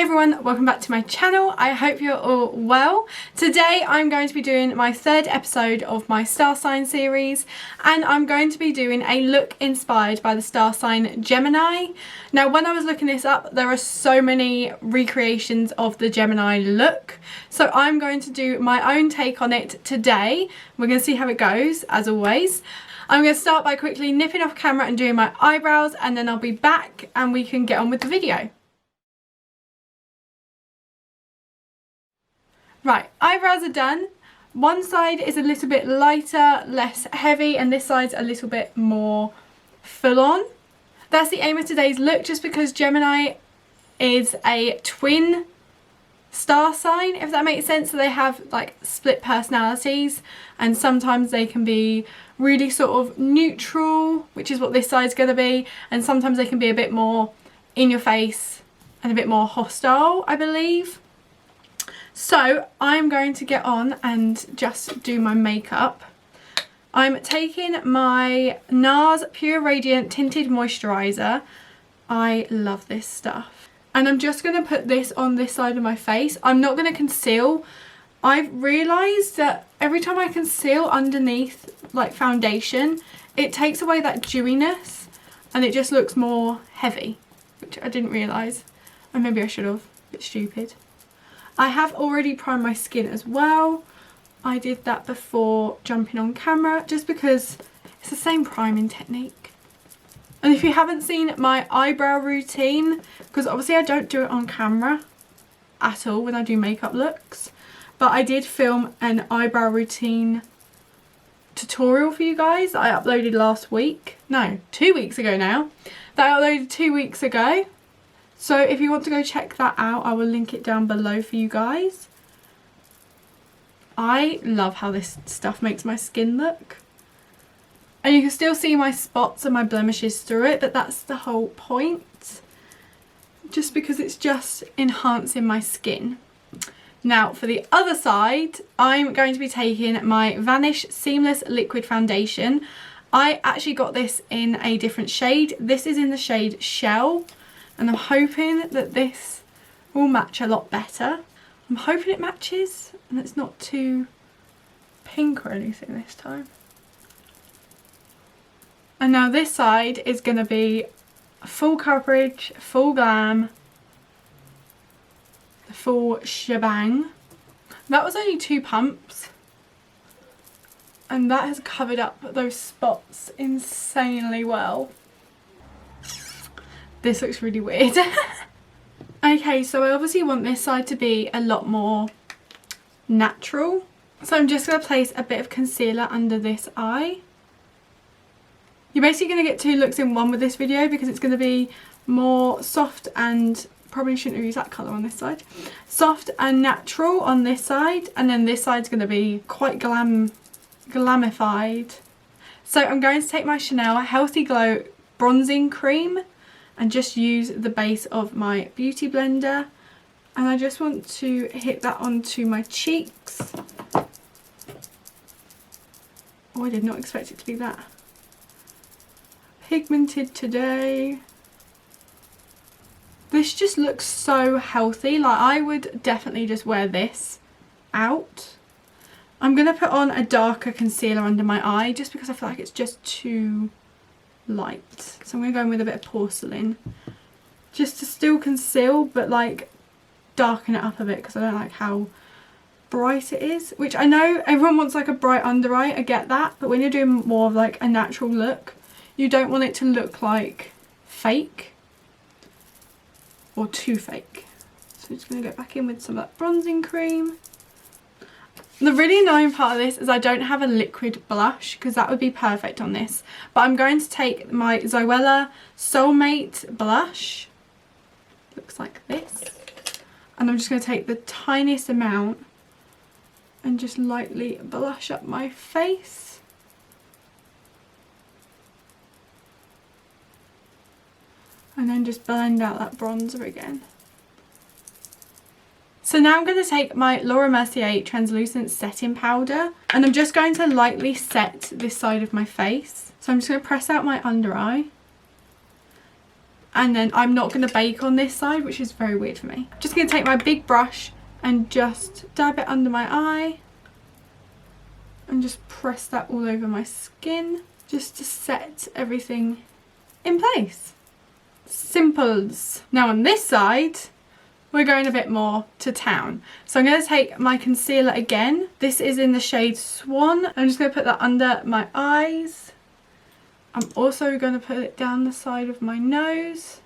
everyone, welcome back to my channel. I hope you're all well. Today I'm going to be doing my third episode of my star sign series, and I'm going to be doing a look inspired by the star sign Gemini. Now when I was looking this up, there are so many recreations of the Gemini look, so I'm going to do my own take on it today. We're going to see how it goes, as always. I'm going to start by quickly nipping off camera and doing my eyebrows, and then I'll be back and we can get on with the video. Right, eyebrows are done. One side is a little bit lighter, less heavy, and this side's a little bit more full on. That's the aim of today's look, just because Gemini is a twin star sign, if that makes sense. So they have like split personalities, and sometimes they can be really sort of neutral, which is what this side's going to be, and sometimes they can be a bit more in your face and a bit more hostile, I believe. So I'm going to get on and just do my makeup. I'm taking my NARS Pure Radiant Tinted Moisturiser. I love this stuff. And I'm just going to put this on this side of my face. I'm not going to conceal. I've realised that every time I conceal underneath like foundation, it takes away that dewiness and it just looks more heavy, which I didn't realise. And maybe I should have. A bit stupid. I have already primed my skin as well. I did that before jumping on camera just because it's the same priming technique. And if you haven't seen my eyebrow routine, because obviously I don't do it on camera at all when I do makeup looks, but I did film an eyebrow routine tutorial for you guys that I uploaded last week. No, 2 weeks ago now. That I uploaded 2 weeks ago. So if you want to go check that out, I will link it down below for you guys. I love how this stuff makes my skin look. And you can still see my spots and my blemishes through it, but that's the whole point. Just because it's just enhancing my skin. Now for the other side, I'm going to be taking my Vanish Seamless Liquid Foundation. I actually got this in a different shade. This is in the shade Shell. And I'm hoping that this will match a lot better. I'm hoping it matches and it's not too pink or anything this time. And now this side is going to be full coverage, full glam, the full shebang. That was only 2 pumps. And that has covered up those spots insanely well. This looks really weird. Okay, so I obviously want this side to be a lot more natural. So I'm just going to place a bit of concealer under this eye. You're basically going to get 2 looks in one with this video because it's going to be more soft and, probably shouldn't have used that colour on this side. Soft and natural on this side, and then this side's going to be quite glamified. So I'm going to take my Chanel Healthy Glow Bronzing Cream and just use the base of my beauty blender, and I just want to hit that onto my cheeks. Oh, I did not expect it to be that pigmented today. This just looks so healthy. Like, I would definitely just wear this out. I'm going to put on a darker concealer under my eye just because I feel like it's just too light. So I'm going to go in with a bit of porcelain just to still conceal, but like darken it up a bit because I don't like how bright it is, which I know everyone wants like a bright under eye. I get that, but when you're doing more of like a natural look, you don't want it to look like fake or too fake. So I'm just going to go back in with some of that bronzing cream. The really annoying part of this is I don't have a liquid blush because that would be perfect on this. But I'm going to take my Zoella Soulmate blush. Looks like this. And I'm just going to take the tiniest amount and just lightly blush up my face. And then just blend out that bronzer again. So now I'm going to take my Laura Mercier Translucent Setting Powder, and I'm just going to lightly set this side of my face. So I'm just going to press out my under eye And then I'm not going to bake on this side, which is very weird for me. Just going to take my big brush and just dab it under my eye. And just press that all over my skin. Just to set everything in place. Simples. Now on this side, we're going a bit more to town. So I'm going to take my concealer again. This is in the shade Swan. I'm just going to put that under my eyes. I'm also going to put it down the side of my nose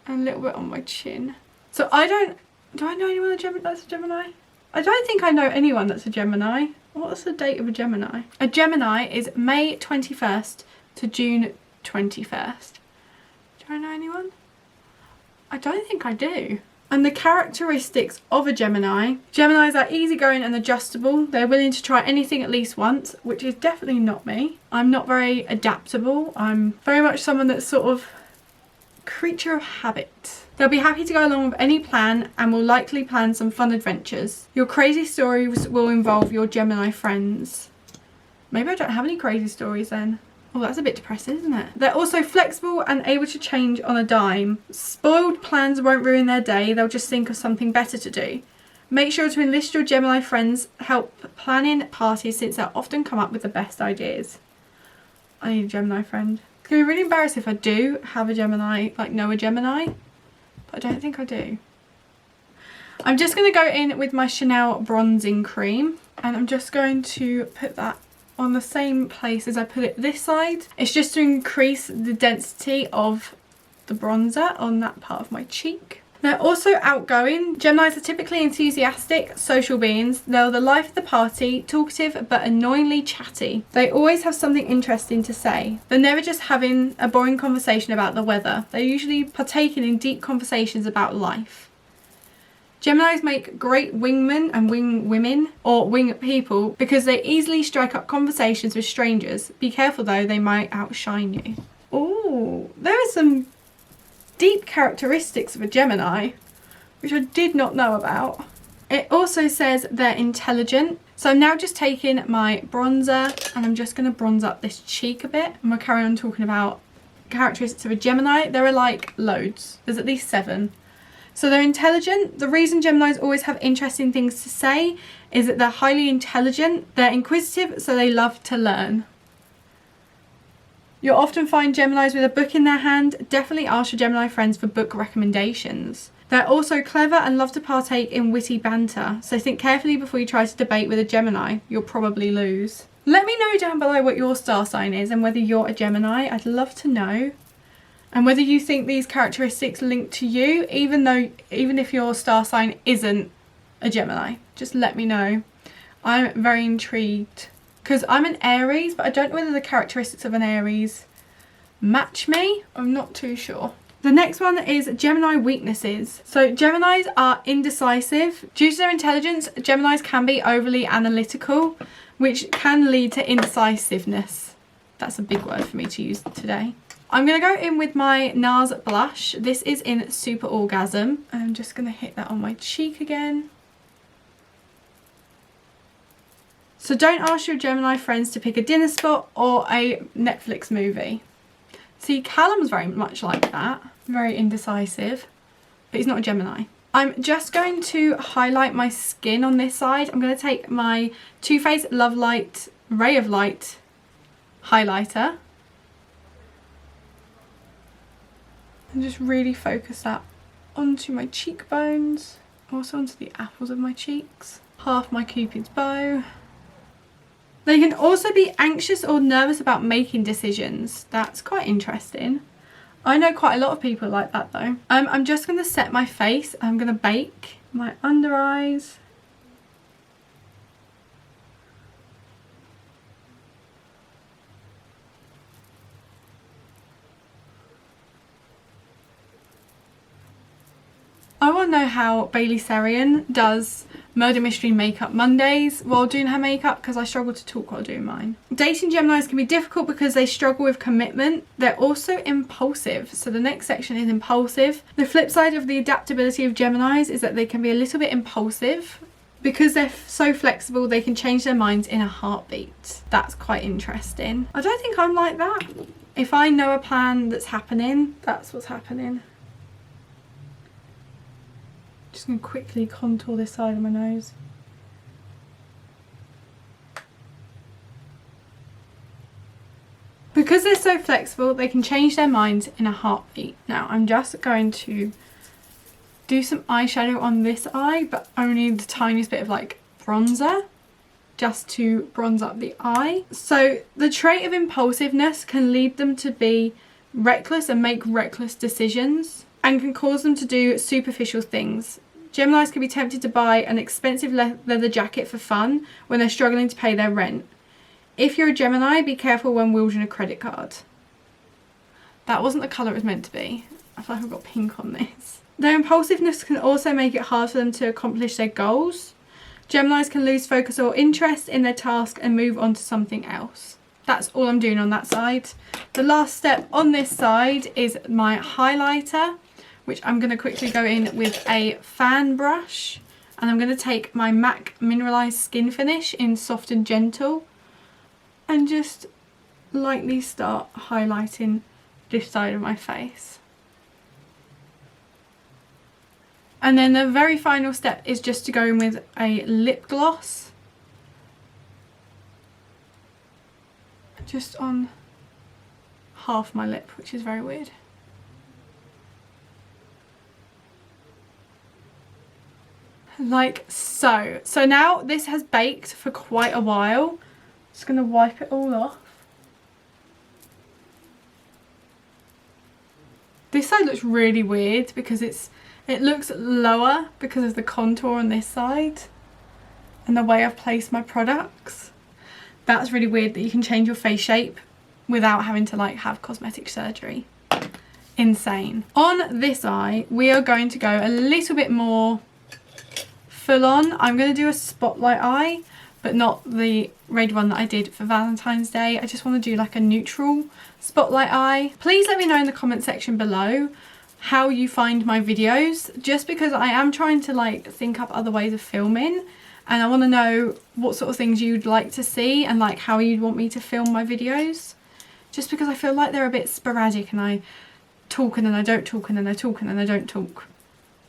and a little bit on my chin. So do I know anyone that's a Gemini? I don't think I know anyone that's a Gemini. What's the date of a Gemini? A Gemini is May 21st to June 21st. Do I know anyone? I don't think I do. And the characteristics of a Gemini. Geminis are easygoing and adjustable. They're willing to try anything at least once, which is definitely not me. I'm not very adaptable. I'm very much someone that's sort of creature of habit. They'll be happy to go along with any plan and will likely plan some fun adventures. Your crazy stories will involve your Gemini friends. Maybe I don't have any crazy stories then. Oh, that's a bit depressing, isn't it? They're also flexible and able to change on a dime. Spoiled plans won't ruin their day, they'll just think of something better to do. Make sure to enlist your Gemini friends help planning parties since they'll often come up with the best ideas. I need a Gemini friend. It's going to be really embarrassing if I do have a Gemini, like know a Gemini, but I don't think I do. I'm just going to go in with my Chanel bronzing cream and I'm just going to put that on the same place as I put it this side. It's just to increase the density of the bronzer on that part of my cheek. They're also outgoing. Geminis are typically enthusiastic, social beings. They're the life of the party, talkative but annoyingly chatty. They always have something interesting to say. They're never just having a boring conversation about the weather. They're usually partaking in deep conversations about life. Geminis make great wingmen and wing women or wing people because they easily strike up conversations with strangers. Be careful though, they might outshine you. Oh, there are some deep characteristics of a Gemini, which I did not know about. It also says they're intelligent. So I'm now just taking my bronzer and I'm just going to bronze up this cheek a bit. I'm going to carry on talking about characteristics of a Gemini. There are like loads. There's at least 7. So they're intelligent. The reason Geminis always have interesting things to say is that they're highly intelligent. They're inquisitive, so they love to learn. You'll often find Geminis with a book in their hand. Definitely ask your Gemini friends for book recommendations. They're also clever and love to partake in witty banter. So think carefully before you try to debate with a Gemini. You'll probably lose. Let me know down below what your star sign is and whether you're a Gemini. I'd love to know. And whether you think these characteristics link to you, even if your star sign isn't a Gemini. Just let me know. I'm very intrigued. Because I'm an Aries, but I don't know whether the characteristics of an Aries match me. I'm not too sure. The next one is Gemini weaknesses. So Geminis are indecisive. Due to their intelligence, Geminis can be overly analytical, which can lead to indecisiveness. That's a big word for me to use today. I'm going to go in with my NARS blush. This is in Super Orgasm. I'm just going to hit that on my cheek again. So don't ask your Gemini friends to pick a dinner spot or a Netflix movie. See, Callum's very much like that. Very indecisive. But he's not a Gemini. I'm just going to highlight my skin on this side. I'm going to take my Too Faced Love Light Ray of Light highlighter. And just really focus that onto my cheekbones, also onto the apples of my cheeks, half my Cupid's bow. They can also be anxious or nervous about making decisions. That's quite interesting. I know quite a lot of people like that though. I'm just going to set my face. I'm going to bake my under eyes. I want to know how Bailey Sarian does Murder Mystery Makeup Mondays while doing her makeup, because I struggle to talk while doing mine. Dating Geminis can be difficult because they struggle with commitment. They're also impulsive. So the next section is impulsive. The flip side of the adaptability of Geminis is that they can be a little bit impulsive. Because they're so flexible, they can change their minds in a heartbeat. That's quite interesting. I don't think I'm like that. If I know a plan that's happening, that's what's happening. Just going to quickly contour this side of my nose. Because they're so flexible, they can change their minds in a heartbeat. Now, I'm just going to do some eyeshadow on this eye, but only the tiniest bit of like bronzer, just to bronze up the eye. So the trait of impulsiveness can lead them to be reckless and make reckless decisions, and can cause them to do superficial things. Geminis can be tempted to buy an expensive leather jacket for fun when they're struggling to pay their rent. If you're a Gemini, be careful when wielding a credit card. That wasn't the colour it was meant to be. I feel like I've got pink on this. Their impulsiveness can also make it hard for them to accomplish their goals. Geminis can lose focus or interest in their task and move on to something else. That's all I'm doing on that side. The last step on this side is my highlighter, which I'm going to quickly go in with a fan brush. And I'm going to take my MAC Mineralise Skin Finish in Soft and Gentle and just lightly start highlighting this side of my face. And then the very final step is just to go in with a lip gloss. Just on half my lip, which is very weird. Like so. So now this has baked for quite a while. Just going to wipe it all off. This side looks really weird because it looks lower because of the contour on this side and the way I've placed my products. That's really weird that you can change your face shape without having to like have cosmetic surgery. Insane. On this eye, we are going to go a little bit more full on. I'm going to do a spotlight eye, but not the red one that I did for Valentine's Day. I just want to do like a neutral spotlight eye. Please let me know in the comment section below how you find my videos, just because I am trying to like think up other ways of filming, and I want to know what sort of things you'd like to see and like how you'd want me to film my videos, just because I feel like they're a bit sporadic and I talk and then I don't talk and then I talk and then I don't talk,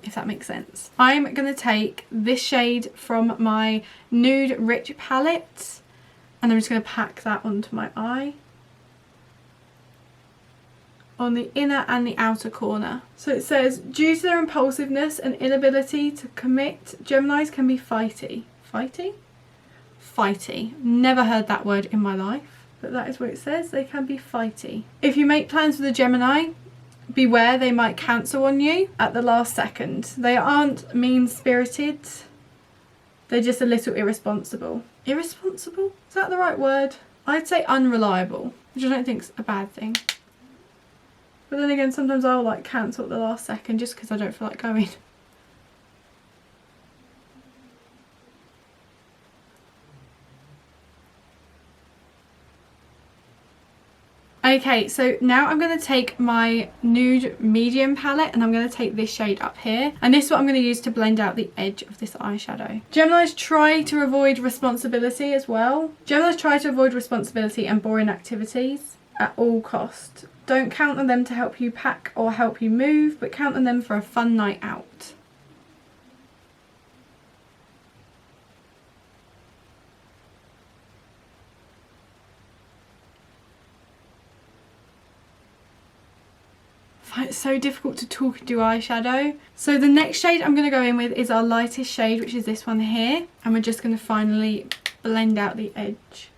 if that makes sense. I'm going to take this shade from my Nude Rich palette and I'm just going to pack that onto my eye, on the inner and the outer corner. So it says, due to their impulsiveness and inability to commit, Geminis can be fighty. Fighty? Fighty. Never heard that word in my life, but that is what it says. They can be fighty. If you make plans with a Gemini, beware, they might cancel on you at the last second. They aren't mean-spirited. They're just a little irresponsible. Irresponsible? Is that the right word? I'd say unreliable, which I don't think's a bad thing. But then again, sometimes I'll like cancel at the last second just because I don't feel like going. Okay, so now I'm going to take my Nude Medium palette and I'm going to take this shade up here. And this is what I'm going to use to blend out the edge of this eyeshadow. Geminis try to avoid responsibility as well. Geminis try to avoid responsibility and boring activities at all costs. Don't count on them to help you pack or help you move, but count on them for a fun night out. I find it so difficult to talk and do eyeshadow. So the next shade I'm going to go in with is our lightest shade, which is this one here. And we're just going to finally blend out the edge.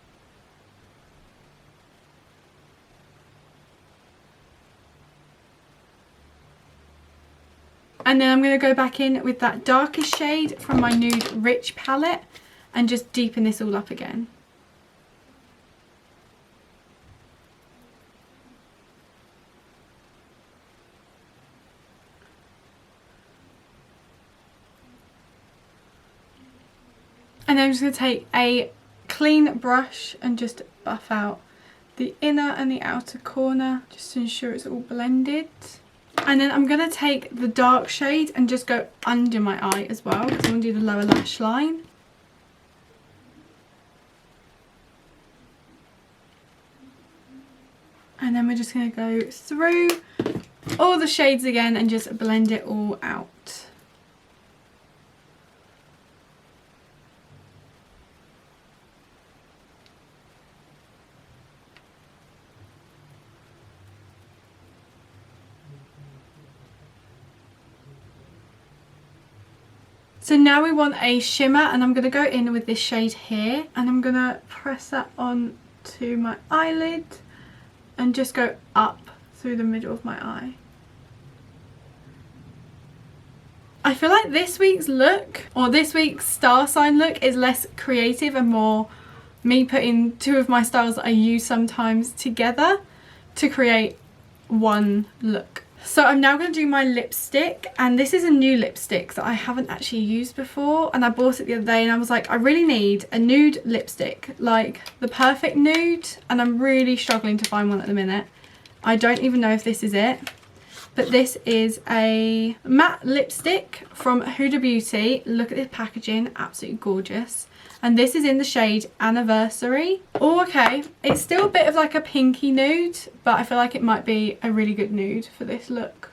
And then I'm going to go back in with that darkest shade from my Nude Rich palette and just deepen this all up again. And then I'm just going to take a clean brush and just buff out the inner and the outer corner just to ensure it's all blended. And then I'm going to take the dark shade and just go under my eye as well, because I want to do the lower lash line. And then we're just going to go through all the shades again and just blend it all out. So now we want a shimmer, and I'm going to go in with this shade here, and I'm going to press that on to my eyelid and just go up through the middle of my eye. I feel like this week's look, or this week's star sign look, is less creative and more me putting two of my styles that I use sometimes together to create one look. So I'm now going to do my lipstick, and this is a new lipstick that I haven't actually used before, and I bought it the other day and I was like, I really need a nude lipstick, like the perfect nude, and I'm really struggling to find one at the minute. I don't even know if this is it, but this is a matte lipstick from Huda Beauty. Look at this packaging, absolutely gorgeous. And this is in the shade Anniversary. Oh, okay. It's still a bit of like a pinky nude, but I feel like it might be a really good nude for this look.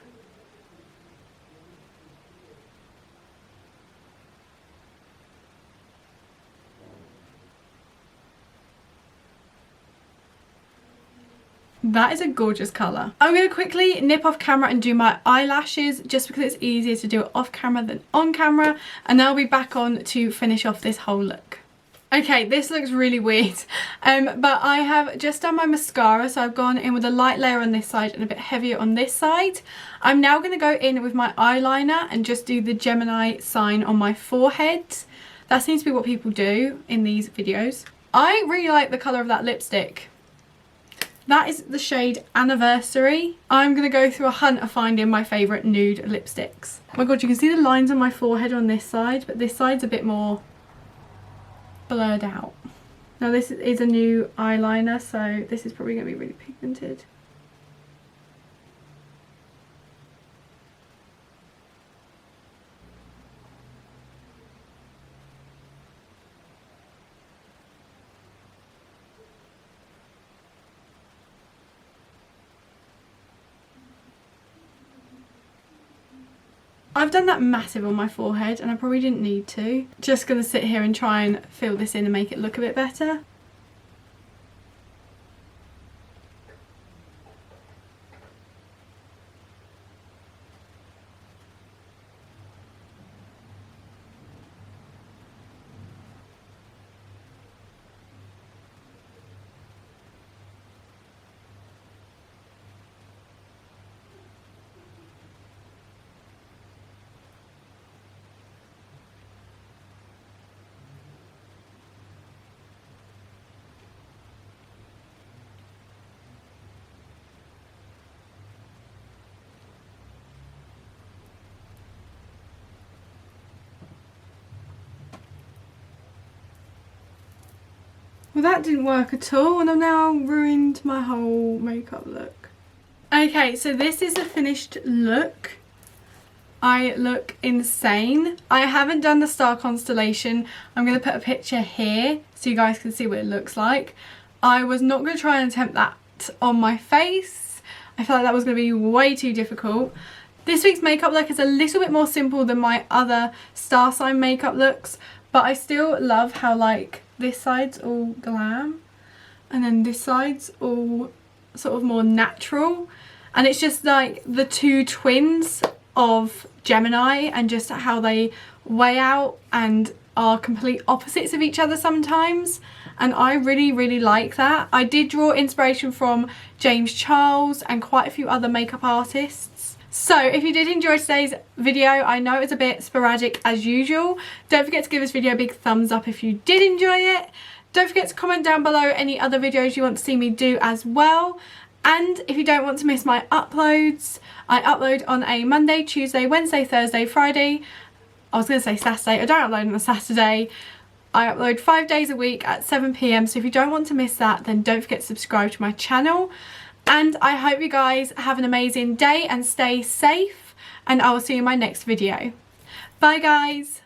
That is a gorgeous colour. I'm going to quickly nip off camera and do my eyelashes, just because it's easier to do it off camera than on camera, and then I'll be back on to finish off this whole look. Okay, this looks really weird, but I have just done my mascara, so I've gone in with a light layer on this side and a bit heavier on this side. I'm now going to go in with my eyeliner and just do the Gemini sign on my forehead. That seems to be what people do in these videos. I really like the colour of that lipstick. That is the shade Anniversary. I'm going to go through a hunt of finding my favourite nude lipsticks. Oh my god, you can see the lines on my forehead on this side, but this side's a bit more blurred out. Now this is a new eyeliner, so this is probably going to be really pigmented. I've done that massive on my forehead and I probably didn't need to. Just going to sit here and try and fill this in and make it look a bit better. Well, that didn't work at all, and I've now ruined my whole makeup look. Okay, so this is the finished look. I look insane. I haven't done the star constellation. I'm going to put a picture here so you guys can see what it looks like. I was not going to try and attempt that on my face. I felt like that was going to be way too difficult. This week's makeup look is a little bit more simple than my other star sign makeup looks, but I still love how like this side's all glam and then this side's all sort of more natural, and it's just like the two twins of Gemini and just how they weigh out and are complete opposites of each other sometimes, and I really like that. I did draw inspiration from James Charles and quite a few other makeup artists. So if you did enjoy today's video, I know it's a bit sporadic as usual. Don't forget to give this video a big thumbs up if you did enjoy it. Don't forget to comment down below any other videos you want to see me do as well. And if you don't want to miss my uploads, I upload on a Monday, Tuesday, Wednesday, Thursday, Friday. I was going to say Saturday. I don't upload on a Saturday. I upload 5 days a week at 7 PM. So if you don't want to miss that, then don't forget to subscribe to my channel. And I hope you guys have an amazing day and stay safe, and I will see you in my next video. Bye guys.